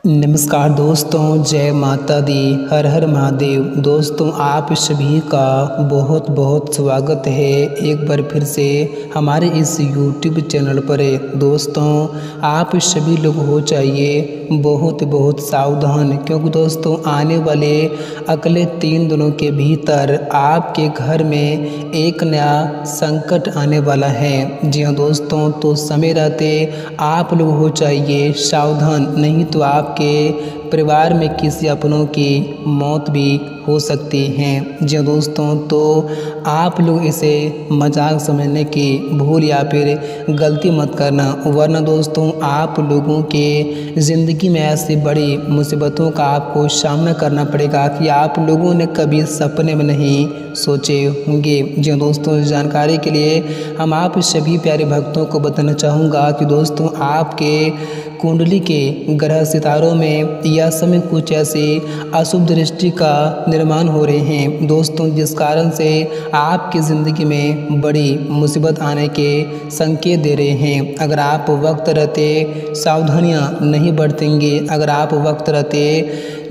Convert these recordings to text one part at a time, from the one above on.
नमस्कार दोस्तों, जय माता दी, हर हर महादेव। दोस्तों, आप सभी का बहुत बहुत स्वागत है एक बार फिर से हमारे इस YouTube चैनल पर। दोस्तों, आप सभी लोग हो चाहिए बहुत बहुत सावधान, क्योंकि दोस्तों आने वाले अगले 3 दिनों के भीतर आपके घर में एक नया संकट आने वाला है। जी हाँ दोस्तों, तो समय रहते आप लोग हो चाहिए सावधान, नहीं तो आपके परिवार में किसी अपनों की मौत भी हो सकती हैं। जी दोस्तों, तो आप लोग इसे मजाक समझने की भूल या फिर गलती मत करना, वरना दोस्तों आप लोगों के ज़िंदगी में ऐसी बड़ी मुसीबतों का आपको सामना करना पड़ेगा कि आप लोगों ने कभी सपने में नहीं सोचे होंगे। जी दोस्तों, जानकारी के लिए हम आप सभी प्यारे भक्तों को बताना चाहूँगा कि दोस्तों आपके कुंडली के ग्रह सितारों में यह समय कुछ ऐसी अशुभ दृष्टि का निर्माण हो रहे हैं दोस्तों, जिस कारण से आपकी ज़िंदगी में बड़ी मुसीबत आने के संकेत दे रहे हैं। अगर आप वक्त रहते सावधानियां नहीं बरतेंगे, अगर आप वक्त रहते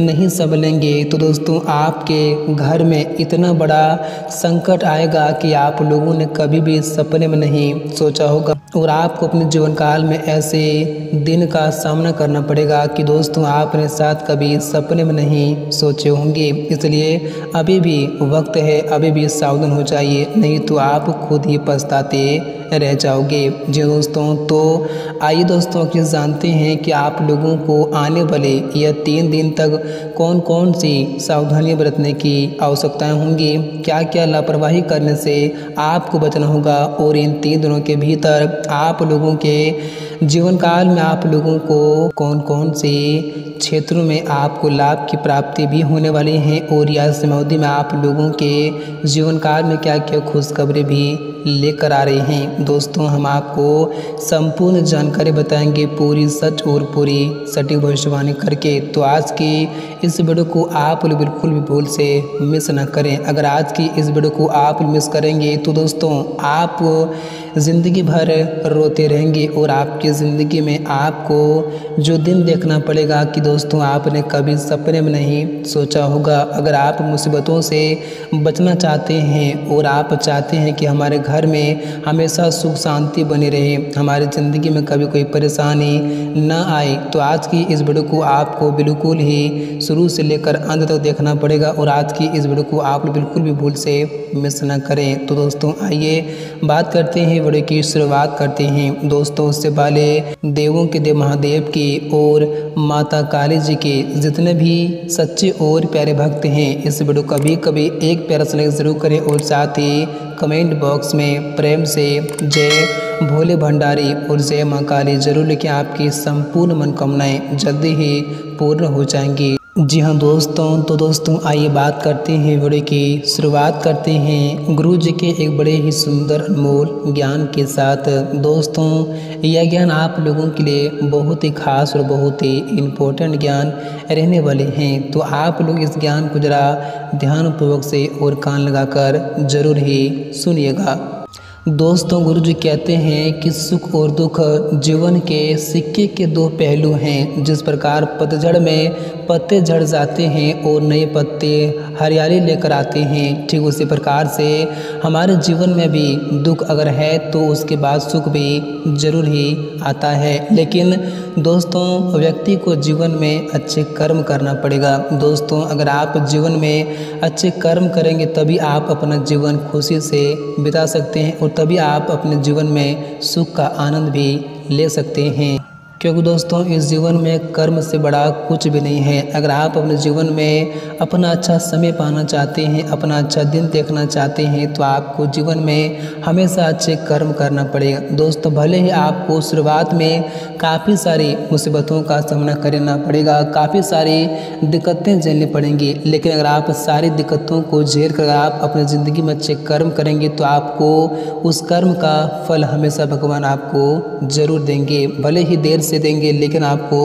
नहीं संभलेंगे, तो दोस्तों आपके घर में इतना बड़ा संकट आएगा कि आप लोगों ने कभी भी सपने में नहीं सोचा होगा, और आपको अपने जीवन काल में ऐसे दिन का सामना करना पड़ेगा कि दोस्तों आपने साथ कभी सपने में नहीं सोचे होंगे। इसलिए अभी भी वक्त है, अभी भी सावधान हो जाइए, नहीं तो आप खुद ही पछताते रह जाओगे। जी दोस्तों, तो आइए दोस्तों कि जानते हैं कि आप लोगों को आने वाले यह 3 दिन तक कौन कौन सी सावधानियां बरतने की आवश्यकताएं होंगी, क्या क्या लापरवाही करने से आपको बचना होगा, और इन 3 दिनों के भीतर आप लोगों के जीवन काल में आप लोगों को कौन कौन से क्षेत्रों में आपको लाभ की प्राप्ति भी होने वाली हैं, और यह समाधि में आप लोगों के जीवन काल में क्या क्या खुशखबरी भी लेकर आ रहे हैं। दोस्तों, हम आपको संपूर्ण जानकारी बताएंगे, पूरी सच और पूरी सटीक भविष्यवाणी करके। तो आज की इस वीडियो को आप लोग बिल्कुल भी भूल से मिस ना करें। अगर आज की इस वीडियो को आप मिस करेंगे तो दोस्तों आप ज़िंदगी भर रोते रहेंगे, और आपकी ज़िंदगी में आपको जो दिन देखना पड़ेगा कि दोस्तों आपने कभी सपने में नहीं सोचा होगा। अगर आप मुसीबतों से बचना चाहते हैं और आप चाहते हैं कि हमारे घर में हमेशा सुख शांति बनी रहे, हमारी ज़िंदगी में कभी कोई परेशानी ना आए, तो आज की इस वीडियो को आपको बिल्कुल ही शुरू से लेकर अंत तक देखना पड़ेगा, और आज की इस वीडियो को आप बिल्कुल भी भूल से मिस ना करें। तो दोस्तों आइए बात करते हैं, वीडियो की शुरुआत करते हैं। दोस्तों, उससे पहले देवों के देव महादेव की और माता काली जी के जितने भी सच्चे और प्यारे भक्त हैं, इस वीडियो को कभी कभी एक प्यारा सा लाइक जरूर करें, और साथ ही कमेंट बॉक्स में प्रेम से जय भोले भंडारी और जय माँ काली जरूर लिखें। आपकी संपूर्ण मनोकामनाएं जल्दी ही पूर्ण हो जाएंगी। जी हाँ दोस्तों, तो दोस्तों आइए बात करते हैं, वीडियो की शुरुआत करते हैं गुरु जी के एक बड़े ही सुंदर अनमोल ज्ञान के साथ। दोस्तों, यह ज्ञान आप लोगों के लिए बहुत ही खास और बहुत ही इम्पोर्टेंट ज्ञान रहने वाले हैं, तो आप लोग इस ज्ञान को जरा ध्यानपूर्वक से और कान लगाकर जरूर ही सुनिएगा। दोस्तों, गुरु जी कहते हैं कि सुख और दुख जीवन के सिक्के के 2 पहलू हैं। जिस प्रकार पतझड़ में पत्ते झड़ जाते हैं और नए पत्ते हरियाली लेकर आते हैं, ठीक उसी प्रकार से हमारे जीवन में भी दुख अगर है तो उसके बाद सुख भी जरूर ही आता है। लेकिन दोस्तों, व्यक्ति को जीवन में अच्छे कर्म करना पड़ेगा। दोस्तों, अगर आप जीवन में अच्छे कर्म करेंगे तभी आप अपना जीवन खुशी से बिता सकते हैं, और तभी आप अपने जीवन में सुख का आनंद भी ले सकते हैं, क्योंकि दोस्तों इस जीवन में कर्म से बड़ा कुछ भी नहीं है। अगर आप अपने जीवन में अपना अच्छा समय पाना चाहते हैं, अपना अच्छा दिन देखना चाहते हैं, तो आपको जीवन में हमेशा अच्छे कर्म करना पड़ेगा। दोस्तों, भले ही आपको शुरुआत में काफ़ी सारी मुसीबतों का सामना करना पड़ेगा, काफ़ी सारी दिक्कतें झेलनी पड़ेंगी, लेकिन अगर आप सारी दिक्कतों को झेल कर आप अपनी ज़िंदगी में अच्छे कर्म करेंगे तो आपको उस कर्म का फल हमेशा भगवान आपको ज़रूर देंगे। भले ही देर से देंगे, लेकिन आपको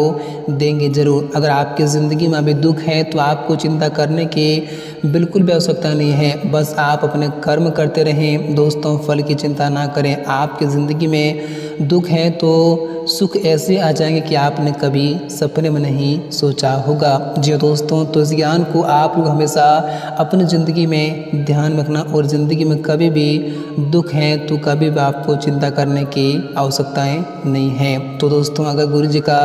देंगे जरूर। अगर आपकी ज़िंदगी में अभी दुख है तो आपको चिंता करने की बिल्कुल भी आवश्यकता नहीं है, बस आप अपने कर्म करते रहें। दोस्तों, फल की चिंता ना करें। आपकी ज़िंदगी में दुख हैं तो सुख ऐसे आ जाएंगे कि आपने कभी सपने में नहीं सोचा होगा। जी दोस्तों, तो इस ज्ञान को आप लोग हमेशा अपनी ज़िंदगी में ध्यान रखना और ज़िंदगी में कभी भी दुख हैं तो कभी भी आपको चिंता करने की आवश्यकताएं नहीं है। तो दोस्तों, अगर गुरु जी का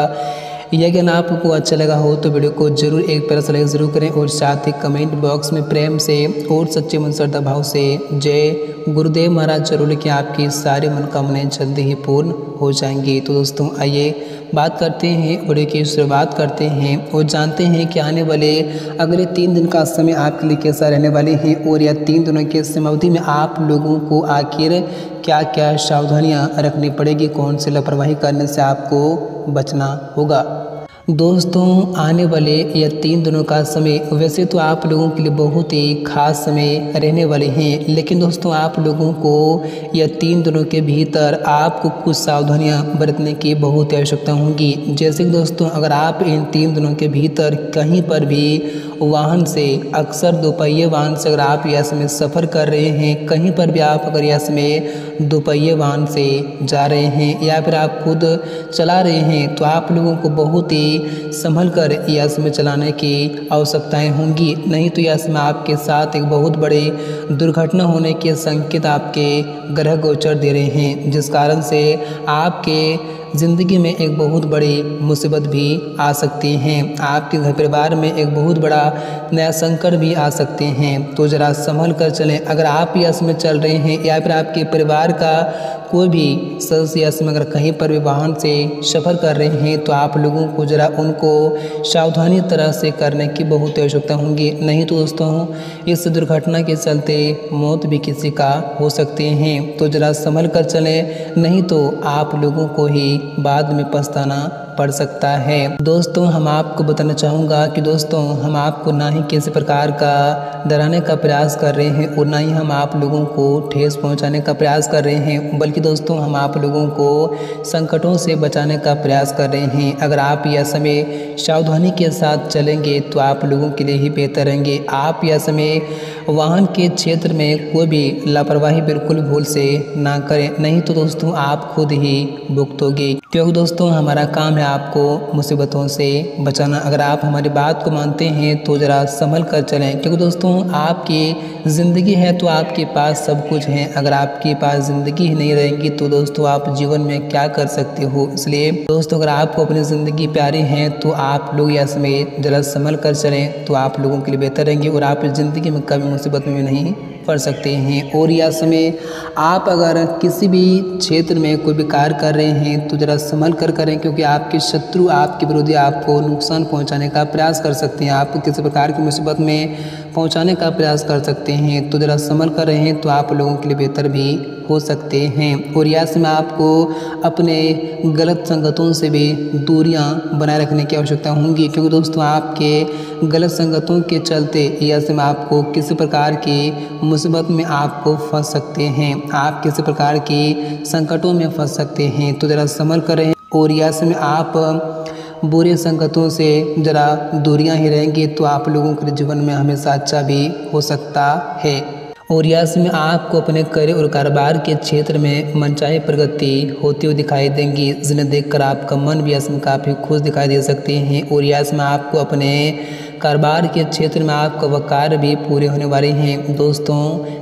यह ज्ञान आपको अच्छा लगा हो तो वीडियो को जरूर एक प्यारा सा लाइक जरूर करें और साथ ही कमेंट बॉक्स में प्रेम से और सच्चे मन श्रद्धा भाव से जय गुरुदेव महाराज जरूर लिखें। आपकी सारी मनोकामनाएं जल्दी ही पूर्ण हो जाएंगी। तो दोस्तों, आइए बात करते हैं, वीडियो की शुरुआत करते हैं और जानते हैं कि आने वाले अगले 3 दिन का समय आपके लिए कैसा रहने वाले हैं और यह 3 दिनों के समयावधि में आप लोगों को आखिर क्या क्या सावधानियां रखनी पड़ेगी, कौन सी लापरवाही करने से आपको बचना होगा। दोस्तों, आने वाले यह 3 दिनों का समय वैसे तो आप लोगों के लिए बहुत ही खास समय रहने वाले हैं, लेकिन दोस्तों आप लोगों को यह 3 दिनों के भीतर आपको कुछ सावधानियां बरतने की बहुत आवश्यकता होगी। जैसे कि दोस्तों, अगर आप इन 3 दिनों के भीतर कहीं पर भी वाहन से, अक्सर दोपहिए वाहन से अगर आप यह समय सफ़र कर रहे हैं, कहीं पर भी आप अगर यह समय दोपहिए वाहन से जा रहे हैं या फिर आप खुद चला रहे हैं, तो आप लोगों को बहुत ही संभल कर यह समय चलाने की आवश्यकताएं होंगी। नहीं तो यह समय आपके साथ एक बहुत बड़ी दुर्घटना होने के संकेत आपके ग्रह गोचर दे रहे हैं, जिस कारण से आपके ज़िंदगी में एक बहुत बड़ी मुसीबत भी आ सकती हैं। आपके घर परिवार में एक बहुत बड़ा नया संकट भी आ सकते हैं। तो ज़रा संभल कर चलें। अगर आप यह समय चल रहे हैं या फिर आपके परिवार का कोई भी सदस्य यह समय अगर कहीं पर भी वाहन से सफ़र कर रहे हैं, तो आप लोगों को ज़रा उनको सावधानी तरह से करने की बहुत आवश्यकता होगी। नहीं तो दोस्तों, इस दुर्घटना के चलते मौत भी किसी का हो सकते हैं। तो ज़रा संभल कर चलें, नहीं तो आप लोगों को ही बाद में पछताना पड़ सकता है। दोस्तों, हम आपको बताना चाहूँगा कि दोस्तों हम आपको ना ही किसी प्रकार का डराने का प्रयास कर रहे हैं और ना ही हम आप लोगों को ठेस पहुँचाने का प्रयास कर रहे हैं, बल्कि दोस्तों हम आप लोगों को संकटों से बचाने का प्रयास कर रहे हैं। अगर आप यह समय सावधानी के साथ चलेंगे तो आप लोगों के लिए ही बेहतर रहेंगे। आप यह समय वाहन के क्षेत्र में कोई भी लापरवाही बिल्कुल भूल से ना करें, नहीं तो दोस्तों आप खुद ही भुगतोगे। क्योंकि दोस्तों हमारा काम है आपको मुसीबतों से बचाना। अगर आप हमारी बात को मानते हैं तो ज़रा संभल कर चलें, क्योंकि दोस्तों आपकी ज़िंदगी है तो आपके पास सब कुछ है। अगर आपके पास ज़िंदगी ही नहीं रहेगी तो दोस्तों आप जीवन में क्या कर सकते हो। इसलिए दोस्तों, अगर आपको अपनी ज़िंदगी प्यारी है तो आप लोग यह समय ज़रा संभल कर चलें तो आप लोगों के लिए बेहतर रहेंगे और आप ज़िंदगी में कभी मुसीबत में नहीं पड़ सकते हैं। और यह समय आप अगर किसी भी क्षेत्र में कोई भी कार्य कर रहे हैं तो ज़रा संभल कर करें, क्योंकि आपके शत्रु, आपके विरोधी आपको नुकसान पहुंचाने का प्रयास कर सकते हैं, आपको किसी प्रकार की मुसीबत में पहुंचाने का प्रयास कर सकते हैं। तो ज़रा संभल कर रहें तो आप लोगों के लिए बेहतर भी हो सकते हैं। और यह समय आपको अपने गलत संगतों से भी दूरियां बनाए रखने की आवश्यकता होगी, क्योंकि दोस्तों आपके गलत संगतों के चलते यह समय आपको किसी प्रकार की मुसीबत में आपको फंस सकते हैं, आप किसी प्रकार की संकटों में फंस सकते हैं। तो ज़रा संभल कर रहें और यह समय आप बुरे संगतों से ज़रा दूरियां ही रहेंगे तो आप लोगों के जीवन में हमेशा अच्छा भी हो सकता है। और यह समय आपको अपने करियर और कारोबार के क्षेत्र में मनचाही प्रगति होती हुई दिखाई देंगी, जिन्हें देखकर आपका मन भी इसमें काफ़ी खुश दिखाई दे सकते हैं। और यह समय आपको अपने कारोबार के क्षेत्र में आपका वह कार्य भी पूरे होने वाले हैं। दोस्तों,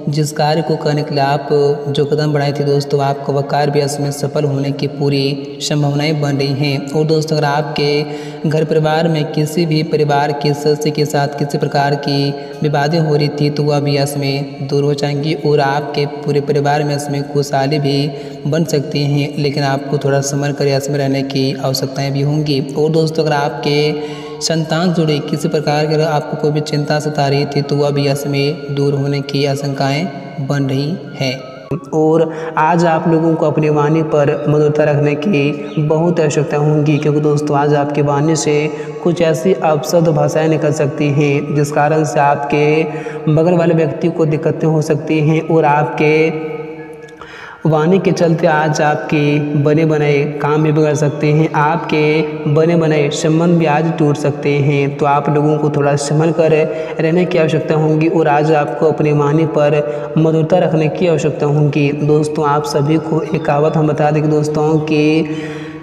जिस कार्य को करने के लिए आप जो कदम बढ़ाए थे दोस्तों, आपका वह कार्य भी इसमें सफल होने की पूरी संभावनाएं बन रही हैं। और दोस्तों, अगर आपके घर परिवार में किसी भी परिवार के सदस्य के साथ किसी प्रकार की विवादें हो रही थी तो वह भी इसमें दूर हो जाएंगी और आपके पूरे परिवार में इसमें खुशहाली भी बन सकती हैं, लेकिन आपको थोड़ा संभल कर इसमें रहने की आवश्यकताएँ भी होंगी। और दोस्तों, अगर आपके संतान जुड़े किसी प्रकार की आपको कोई भी चिंता सता रही थी तो वह भी इसमें दूर होने की आशंकाएं बन रही हैं। और आज आप लोगों को अपनी वाणी पर मधुरता रखने की बहुत आवश्यकता होगी, क्योंकि दोस्तों आज आपकी वाणी से कुछ ऐसी अपशब्द भाषाएं निकल सकती हैं जिस कारण से आपके बगल वाले व्यक्ति को दिक्कतें हो सकती हैं और आपके वाणी के चलते आज आपके बने बनाए काम भी बिगड़ सकते हैं, आपके बने बनाए संबंध भी आज टूट सकते हैं। तो आप लोगों को थोड़ा संभल कर रहने की आवश्यकता होगी और आज आपको अपनी वाणी पर मधुरता रखने की आवश्यकता होगी। दोस्तों आप सभी को एक कहावत हम बता दें कि दोस्तों कि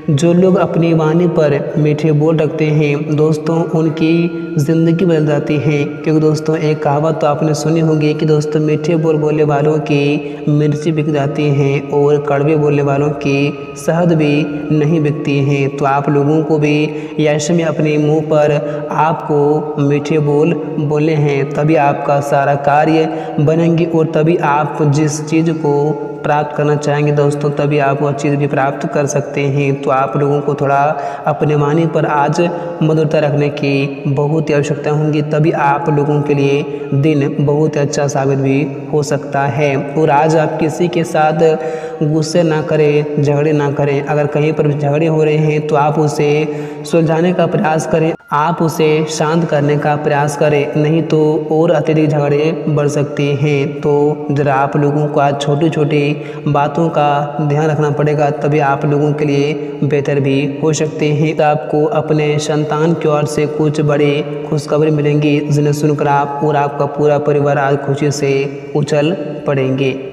जो लोग अपनी वाणी पर मीठे बोल रखते हैं दोस्तों उनकी ज़िंदगी बदल जाती है। क्योंकि दोस्तों एक कहावत तो आपने सुनी होगी कि दोस्तों मीठे बोलने वालों की मिर्ची बिक जाती हैं और कड़वे बोलने वालों की शहद भी नहीं बिकती है। तो आप लोगों को भी ऐसे में अपने मुंह पर आपको मीठे बोल बोलने हैं, तभी आपका सारा कार्य बनेंगे और तभी आप जिस चीज़ को प्राप्त करना चाहेंगे दोस्तों तभी आप वह चीज़ भी प्राप्त कर सकते हैं। तो आप लोगों को थोड़ा अपने वाणी पर आज मधुरता रखने की बहुत ही आवश्यकता होगी, तभी आप लोगों के लिए दिन बहुत अच्छा साबित भी हो सकता है। और आज आप किसी के साथ गुस्से ना करें, झगड़े ना करें। अगर कहीं पर झगड़े हो रहे हैं तो आप उसे सुलझाने का प्रयास करें, आप उसे शांत करने का प्रयास करें, नहीं तो और अत्यधिक झगड़े बढ़ सकते हैं। तो ज़रा आप लोगों को आज छोटी छोटी बातों का ध्यान रखना पड़ेगा, तभी आप लोगों के लिए बेहतर भी हो सकते हैं। तो आपको अपने संतान की ओर से कुछ बड़ी खुशखबरी मिलेंगी जिन्हें सुनकर आप और आपका पूरा परिवार आज खुशी से उछल पड़ेंगे।